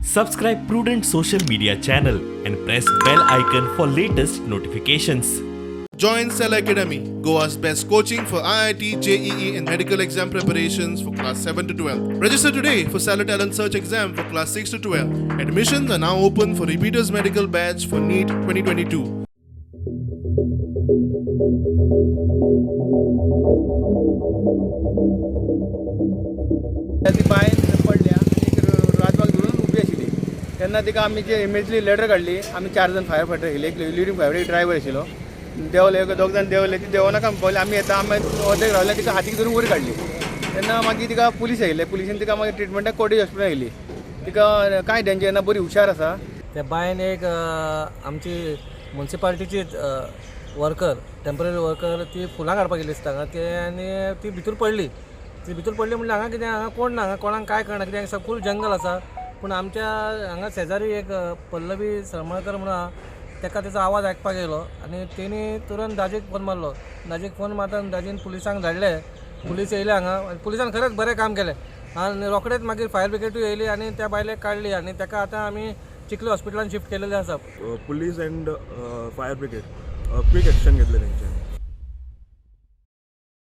Subscribe Prudent social media channel and press bell icon for latest notifications. Join Cell Academy, Goa's best coaching for IIT, JEE and medical exam preparations for class 7 to 12. Register today for Cell Talent Search exam for class 6 to 12. Admissions are now open for repeaters medical batch for NEET 2022. ती Bayern पडल्या आणि राजबाग धरून उभी आशिल्ली तेन्ना तिका आमी जे इमिजिएटली लेटर काडली आमी 4 जण फायर फायटर आशिल्ले एक लिडिंग फायर एक ड्रायव्हर आशिल्लो देंवले 2 जाण देंवले ती देंवनाका पळयलें आमी येता आमी अर्देक रावले तिका हातीक धरून वयर काडली तेन्ना मागीर तिका पुलीस आयिल्ले पुलिशेन तिका मागीर ट्रिटमेंटाक कोर्टेज हॉस्पिटल आयिल्ली तिका कांय डेंजर ना बरी हुशार आसा. त्या बायन एक आमची म्युन्सिपालिटीची वर्कर टेम्पररी वर्कर ती फुलां काडपाक गेली दिसता ते आनी ती भितर पडली म्हणजे हांगा कितें हांगा कोण ना हांगा कोणाक काय कळना कित्याक फूल जंगल आसा पूण आमच्या हांगा शेजारी एक पल्लवी सरमळकर म्हणून आहा ताका तेचो आवाज आयकपाक येयलो आनी तेणी तुरंत दाजेक फोन मारलो दाजेक फोन मारतना दाजीन पुलिसांक धाडले पुलीस येयले हांगा पुलिसान खरेंच बरें काम केलें आनी रोखडेंच मागीर फायर ब्रिगेडूय येयली आनी त्या बायलेक काडली आनी ताका आतां आमी चिखली हॉस्पिटलांत शिफ्ट केलेलें आसा. Police and fire brigade quick action घेतले तेंच्यानी.